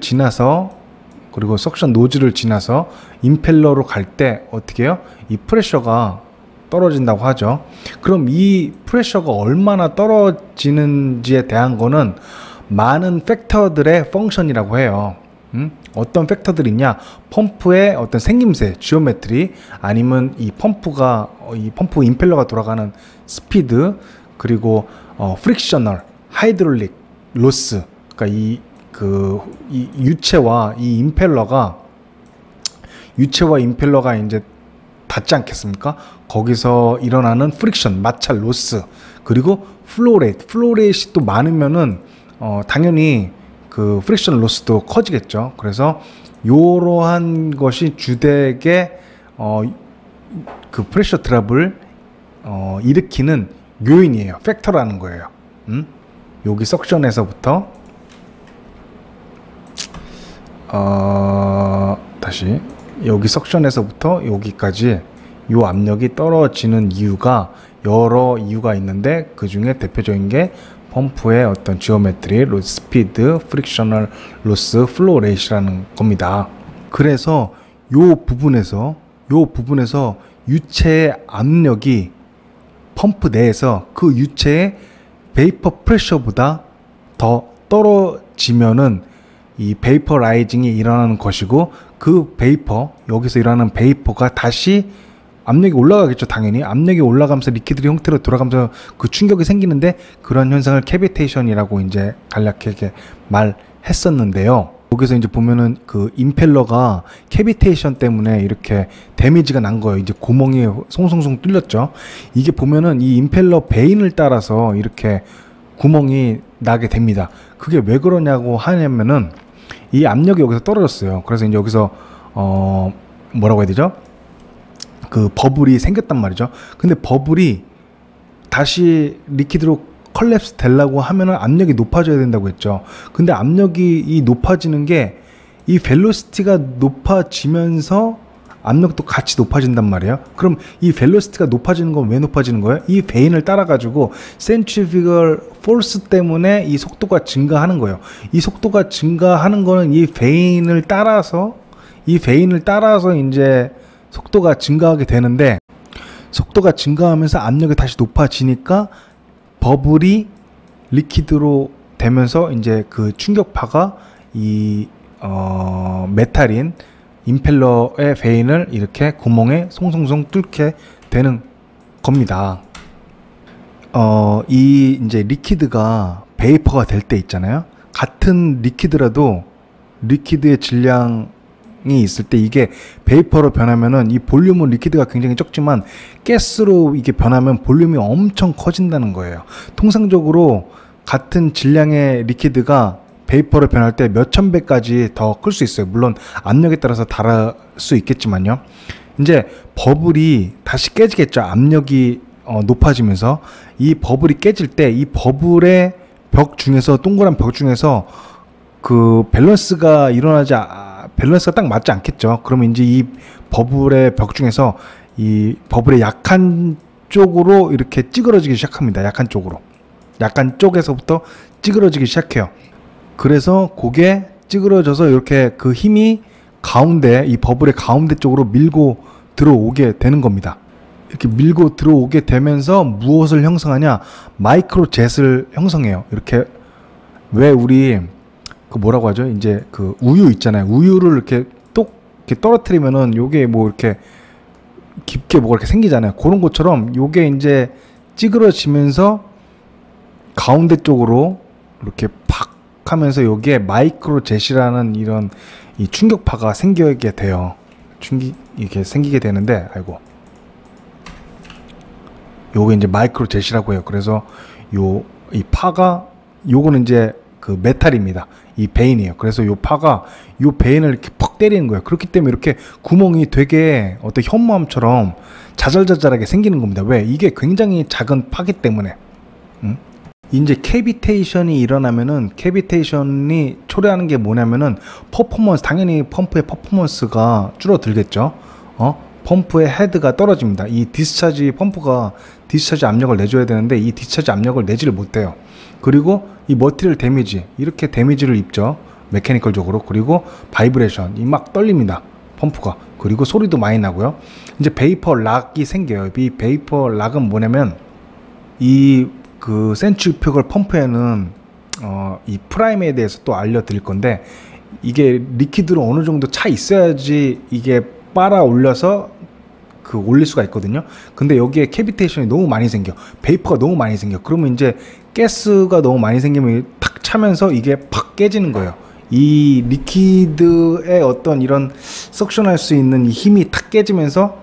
지나서, 그리고 석션 노즐을 지나서 임펠러로 갈 때 어떻게 해요? 이 프레셔가 떨어진다고 하죠. 그럼 이 프레셔가 얼마나 떨어지는지에 대한 거는 많은 팩터들의 펑션이라고 해요. 어떤 팩터들이 있냐? 펌프의 어떤 생김새, 지오메트리, 아니면 이 펌프 임펠러가 돌아가는 스피드, 그리고 프릭셔널, 하이드롤릭, 로스. 그러니까 이 유체와 임펠러가 이제 닿지 않겠습니까? 거기서 일어나는 프릭션, 마찰, 로스, 그리고 플로레이트이 또 많으면은 당연히 그 프릭션 로스도 커지겠죠. 그래서 이러한 것이 주되게 그 프레셔 드랍을 일으키는 요인이에요. 팩터라는 거예요. 여기 석션에서부터 다시 여기 석션에서부터 여기까지 이 압력이 떨어지는 이유가 여러 이유가 있는데, 그 중에 대표적인 게 펌프의 어떤 지오메트리, 스피드, 프릭셔널 로스, 플로우 레이트라는 겁니다. 그래서 요 부분에서 유체의 압력이 펌프 내에서 그 유체의 베이퍼 프레셔보다 더 떨어지면은 이 베이퍼 라이징이 일어나는 것이고, 그 여기서 일어나는 베이퍼가 다시 압력이 올라가겠죠. 당연히 압력이 올라가면서 리퀴드 형태로 돌아가면서 그 충격이 생기는데, 그런 현상을 캐비테이션이라고 이제 간략하게 말했었는데요. 여기서 이제 보면은 그 임펠러가 캐비테이션 때문에 이렇게 데미지가 난 거예요. 이제 구멍이 송송송 뚫렸죠. 이게 보면은 이 임펠러 베인을 따라서 이렇게 구멍이 나게 됩니다. 그게 왜 그러냐고 하냐면은 이 압력이 여기서 떨어졌어요. 그래서 이제 여기서 뭐라고 해야 되죠? 그 버블이 생겼단 말이죠. 근데 버블이 다시 리퀴드로 컬랩스 되려고 하면은 압력이 높아져야 된다고 했죠. 근데 압력이 높아지는 게 이 벨로시티가 높아지면서 압력도 같이 높아진단 말이에요. 그럼 이 벨로시티가 높아지는 건 왜 높아지는 거예요? 이 베인을 따라 가지고 센트리퓨걸 포스 때문에 이 속도가 증가하는 거예요. 이 속도가 증가하는 거는 이 베인을 따라서 이제 속도가 증가하게 되는데, 속도가 증가하면서 압력이 다시 높아지니까 버블이 리퀴드로 되면서 이제 그 충격파가 이 메탈인 임펠러의 베인을 이렇게 구멍에 송송송 뚫게 되는 겁니다. 이 이제 리퀴드가 베이퍼가 될 때 있잖아요. 같은 리퀴드라도 리퀴드의 질량이 있을 때 이게 베이퍼로 변하면은 이 볼륨은 리퀴드가 굉장히 적지만 가스로 이게 변하면 볼륨이 엄청 커진다는 거예요. 통상적으로 같은 질량의 리퀴드가 베이퍼로 변할 때 몇천 배까지 더 클 수 있어요. 물론 압력에 따라서 다를 수 있겠지만요. 이제 버블이 다시 깨지겠죠. 압력이 높아지면서 이 버블이 깨질 때 이 버블의 벽 중에서, 동그란 벽 중에서 그 밸런스가 딱 맞지 않겠죠. 그러면 이제 이 버블의 벽 중에서 이 버블의 약한 쪽으로 이렇게 찌그러지기 시작합니다. 약한 쪽에서부터 찌그러지기 시작해요. 그래서 그게 찌그러져서 이렇게 그 힘이 이 버블의 가운데 쪽으로 밀고 들어오게 되는 겁니다. 이렇게 밀고 들어오게 되면서 무엇을 형성하냐? 마이크로 jet을 형성해요. 이렇게, 왜 우리 그 뭐라고 하죠? 이제 그 우유 있잖아요. 우유를 이렇게 이렇게 떨어뜨리면은 요게 뭐 이렇게 깊게 뭐가 이렇게 생기잖아요. 그런 것처럼 요게 이제 찌그러지면서 가운데 쪽으로 이렇게 팍 하면서 여기에 마이크로 jet이라는 이런 이 충격파가 생기게 돼요. 이렇게 생기게 되는데, 요게 이제 마이크로 jet이라고 해요. 그래서 이 파가, 요거는 이제 그 메탈입니다. 이 베인이에요. 그래서 요 파가 요 베인을 이렇게 퍽 때리는 거예요. 그렇기 때문에 이렇게 구멍이 되게 어떤 현무암처럼 자잘자잘하게 생기는 겁니다. 왜? 이게 굉장히 작은 파기 때문에. 이제 캐비테이션이 일어나면은, 캐비테이션이 초래하는 게 뭐냐면은 당연히 펌프의 퍼포먼스가 줄어들겠죠. 펌프의 헤드가 떨어집니다. 이 펌프가 디스차지 압력을 내줘야 되는데 이 디스차지 압력을 내지를 못해요. 그리고 이 머티리얼 데미지, 이렇게 데미지를 입죠. 메커니컬적으로. 그리고 바이브레이션이 막 떨립니다, 펌프가. 그리고 소리도 많이 나고요. 이제 베이퍼 락이 생겨요. 이 베이퍼 락은 뭐냐면 이 그 센트리퓨걸 펌프에는 이 프라임에 대해서 또 알려드릴 건데, 이게 리퀴드로 어느 정도 차 있어야지 이게 빨아 올려서 그 올릴 수가 있거든요. 근데 여기에 캐비테이션이 너무 많이 생겨, 베이퍼가 너무 많이 생겨. 그러면 이제 가스가 너무 많이 생기면 탁 차면서 이게 팍 깨지는 거예요. 이 리퀴드의 어떤 이런 석션할 수 있는 이 힘이 탁 깨지면서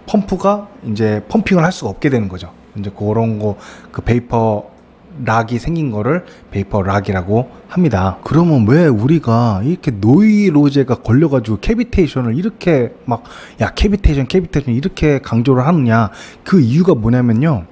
펌프가 이제 펌핑을 할 수가 없게 되는 거죠. 이제 그런 거, 그 베이퍼 락이 생긴 거를 베이퍼 락이라고 합니다. 그러면 왜 우리가 이렇게 노이로제가 걸려가지고 캐비테이션을 이렇게 막, 야 캐비테이션 이렇게 강조를 하느냐? 그 이유가 뭐냐면요,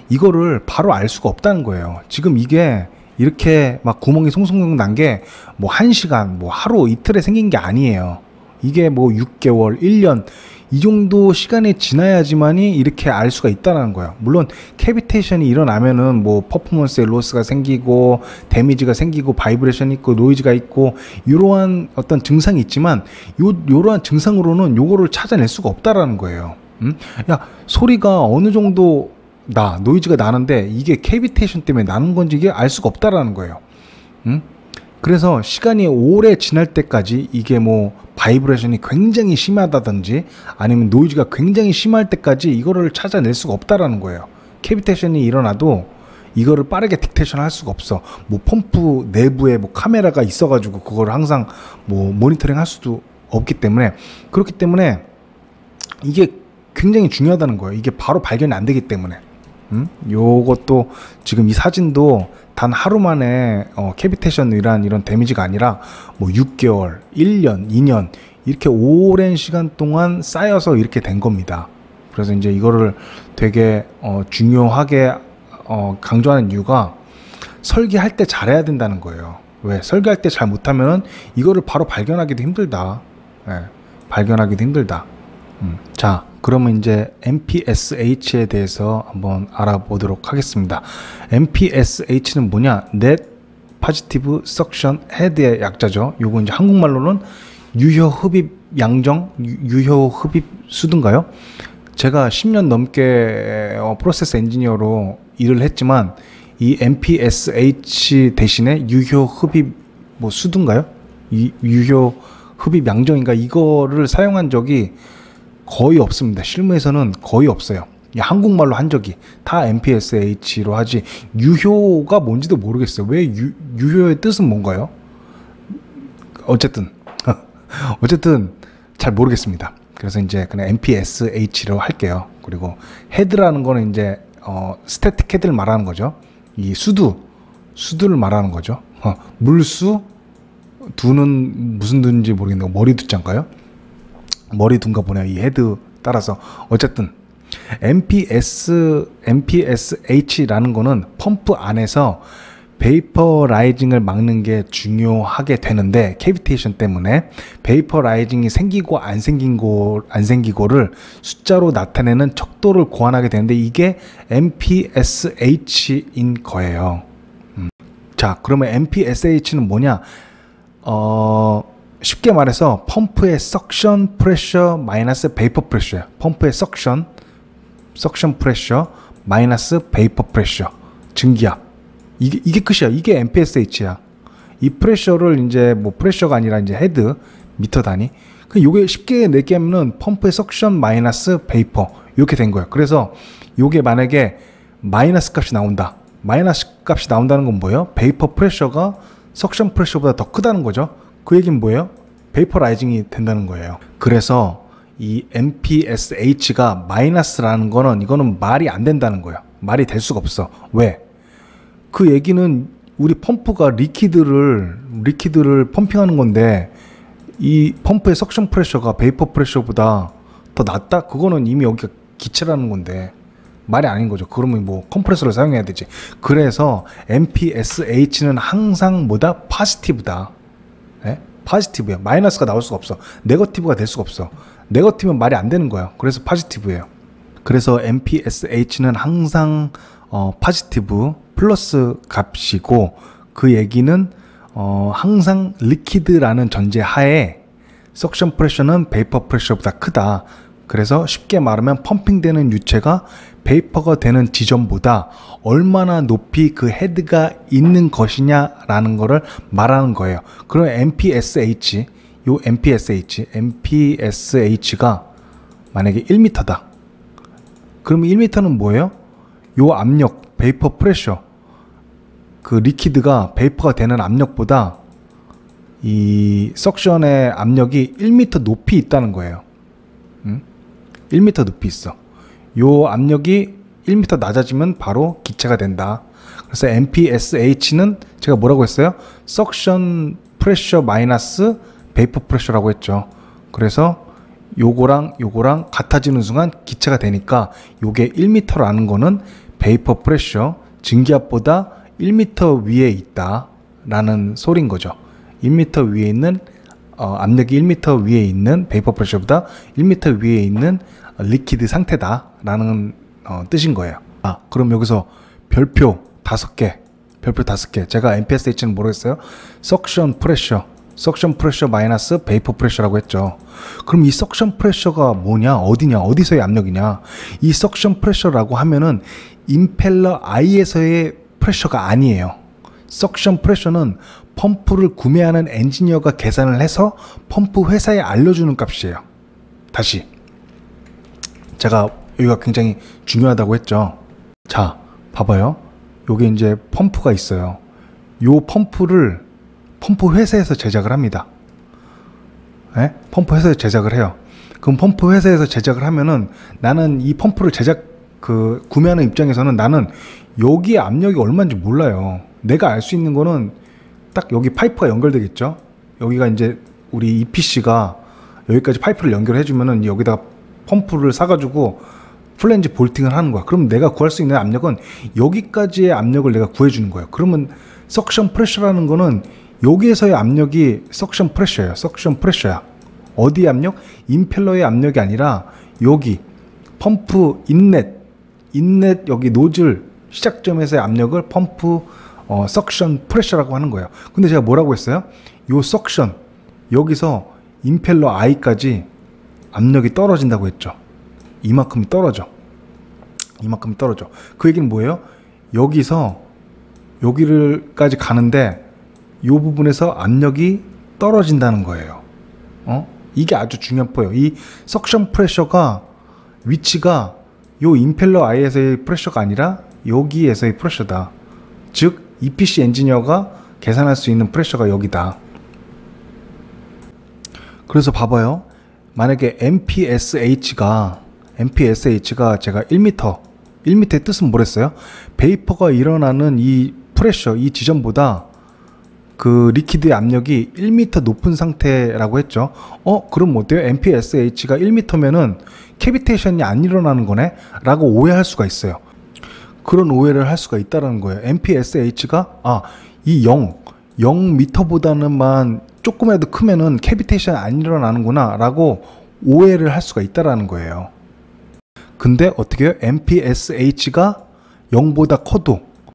이거를 바로 알 수가 없다는 거예요. 지금 이게 이렇게 막 구멍이 송송송 난 게 뭐 1시간, 뭐 하루 이틀에 생긴 게 아니에요. 이게 뭐 6개월, 1년 이 정도 시간이 지나야지만이 이렇게 알 수가 있다는 거예요. 물론 캐비테이션이 일어나면은 뭐 퍼포먼스에 로스가 생기고 데미지가 생기고 바이브레이션이 있고 노이즈가 있고 이러한 어떤 증상이 있지만 요러한 증상으로는 요거를 찾아낼 수가 없다라는 거예요. 야, 소리가 어느 정도 노이즈가 나는데 이게 캐비테이션 때문에 나는 건지 이게 알 수가 없다라는 거예요. 그래서 시간이 오래 지날 때까지 이게 뭐 바이브레이션이 굉장히 심하다든지 아니면 노이즈가 굉장히 심할 때까지 이거를 찾아낼 수가 없다라는 거예요. 캐비테이션이 일어나도 이거를 빠르게 딕테이션 할 수가 없어. 뭐 펌프 내부에 뭐 카메라가 있어가지고 그걸 항상 뭐 모니터링 할 수도 없기 때문에, 그렇기 때문에 이게 굉장히 중요하다는 거예요. 이게 바로 발견이 안 되기 때문에. 요것도 지금 이 사진도 단 하루 만에 캐비테이션이란 이런 데미지가 아니라 뭐 6개월, 1년, 2년 이렇게 오랜 시간 동안 쌓여서 이렇게 된 겁니다. 그래서 이제 이거를 되게 중요하게 강조하는 이유가 설계할 때 잘해야 된다는 거예요. 왜? 설계할 때 잘 못하면 이거를 바로 발견하기도 힘들다. 발견하기도 힘들다. 자, 그러면 이제 MPSH에 대해서 한번 알아보도록 하겠습니다. MPSH는 뭐냐? Net Positive Suction Head의 약자죠. 요거 이제 한국말로는 유효 흡입 양정, 유효 흡입 수든가요? 제가 10년 넘게 프로세스 엔지니어로 일을 했지만 이 MPSH 대신에 유효 흡입 뭐 수든가요? 유효 흡입 양정인가, 이거를 사용한 적이 거의 없습니다. 실무에서는 거의 없어요. 한국말로 한 적이 다 MPSH로 하지 유효가 뭔지도 모르겠어요. 왜 유효의 뜻은 뭔가요? 어쨌든 잘 모르겠습니다. 그래서 이제 그냥 MPSH로 할게요. 그리고 헤드라는 거는 이제 스태틱 헤드를 말하는 거죠. 이 수두를 말하는 거죠. 물수, 두는 무슨 두인지 모르겠는데 머리 두자인가요? 머리 둔가 보네요. 이 헤드 따라서. 어쨌든 MPSH라는 거는 펌프 안에서 베이퍼라이징을 막는 게 중요하게 되는데, 캐비테이션 때문에 베이퍼라이징이 생기고 안 생기고를 숫자로 나타내는 척도를 고안하게 되는데 이게 MPSH인 거예요. 자, 그러면 MPSH는 뭐냐? 쉽게 말해서 펌프의 석션 프레셔 마이너스 베이퍼 프레셔예요. 펌프의 석션 프레셔 마이너스 베이퍼 프레셔, 증기압. 이게 끝이야. 이게 MPSH야. 이 프레셔를 이제 뭐 프레셔가 아니라 이제 헤드, 미터 단위. 요게 쉽게 얘기하면은 펌프의 석션 마이너스 베이퍼 이렇게 된 거예요. 그래서 요게 만약에 마이너스 값이 나온다. 마이너스 값이 나온다는 건 뭐예요? 베이퍼 프레셔가 석션 프레셔보다 더 크다는 거죠. 그 얘기는 뭐예요? 베이퍼라이징이 된다는 거예요. 그래서 이 MPSH가 마이너스라는 거는, 이거는 말이 안 된다는 거예요. 말이 될 수가 없어. 왜? 그 얘기는 우리 펌프가 리퀴드를 펌핑하는 건데 이 펌프의 석션 프레셔가 베이퍼 프레셔보다 더 낮다? 그거는 이미 여기가 기체라는 건데 말이 아닌 거죠. 그러면 뭐 컴프레서를 사용해야 되지. 그래서 MPSH는 항상 뭐다? 포지티브다. 포지티브야. 마이너스가 나올 수가 없어. 네거티브가 될 수가 없어. 네거티브는 말이 안 되는 거야. 그래서 포지티브예요. 그래서 MPSH는 항상 포지티브 플러스 값이고, 그 얘기는 항상 리퀴드라는 전제 하에 석션 프레셔는 베이퍼 프레셔보다 크다. 그래서 쉽게 말하면 펌핑되는 유체가 베이퍼가 되는 지점보다 얼마나 높이 그 헤드가 있는 것이냐라는 거를 말하는 거예요. 그럼 MPSH, 요 MPSH가 만약에 1m다. 그러면 1m는 뭐예요? 요 압력, 베이퍼 프레셔, 그 리퀴드가 베이퍼가 되는 압력보다 이 석션의 압력이 1m 높이 있다는 거예요. 1m 높이 있어. 요 압력이 1m 낮아지면 바로 기체가 된다. 그래서 MPSH는 제가 뭐라고 했어요? 석션 프레셔 마이너스 베이퍼 프레셔라고 했죠. 그래서 요거랑 같아지는 순간 기체가 되니까 요게 1m라는 거는 베이퍼 프레셔 증기압보다 1m 위에 있다 라는 소린 거죠. 1m 위에 있는 압력이 1m 위에 있는 베이퍼 프레셔보다 1m 위에 있는 리퀴드 상태다 라는 뜻인 거예요. 그럼 여기서 별표 5개 제가 MPSH는 모르겠어요. 석션 프레셔 마이너스 베이퍼 프레셔라고 했죠. 그럼 이 석션 프레셔가 뭐냐, 어디냐, 어디서의 압력이냐. 이 석션 프레셔라고 하면은 임펠러 I에서의 프레셔가 아니에요. 석션 프레셔는 펌프를 구매하는 엔지니어가 계산을 해서 펌프 회사에 알려주는 값이에요. 다시 제가 여기가 굉장히 중요하다고 했죠. 자, 봐봐요. 요게 이제 펌프가 있어요. 요 펌프를 펌프 회사에서 제작을 합니다. 네? 펌프 회사에서 제작을 해요. 그럼 펌프 회사에서 제작을 하면은 나는 이 펌프를 구매하는 입장에서는 나는 여기에 압력이 얼마인지 몰라요. 내가 알 수 있는 거는 딱 여기 파이프가 연결되겠죠. 여기가 이제 우리 EPC가 여기까지 파이프를 연결해 주면은 여기다가 펌프를 사가지고 플랜지 볼팅을 하는 거야. 그럼 내가 구할 수 있는 압력은 여기까지의 압력을 내가 구해주는 거예요. 그러면 석션 프레셔라는 거는 여기에서의 압력이 석션 프레셔예요. 석션 프레셔야. 어디의 압력? 임펠러의 압력이 아니라 여기 펌프 인렛 여기 노즐 시작점에서의 압력을 펌프 석션 프레셔라고 하는 거예요. 근데 제가 뭐라고 했어요? 요 석션 여기서 임펠러 I까지 압력이 떨어진다고 했죠. 이만큼이 떨어져. 그 얘기는 뭐예요? 여기서 여기를까지 가는데 요 부분에서 압력이 떨어진다는 거예요. 이게 아주 중요한 포예요. 이 석션 프레셔가 위치가 요 임펠러 I에서의 프레셔가 아니라 여기에서의 프레셔다. 즉 EPC 엔지니어가 계산할 수 있는 프레셔가 여기다. 그래서 봐봐요. 만약에 MPSH가 제가 1m의 뜻은 뭐랬어요? 베이퍼가 일어나는 이 프레셔, 이 지점보다 그 리퀴드의 압력이 1m 높은 상태라고 했죠. 그럼 어때요? MPSH가 1m면은 캐비테이션이 안 일어나는 거네? 라고 오해할 수가 있어요. 그런 오해를 할 수가 있다는 거예요. MPSH가 이 0m보다는만 조금이라도 크면은 캐비테이션 안 일어나는구나 라고 오해를 할 수가 있다는 거예요. 근데 어떻게 해요? MPSH가 0보다 커도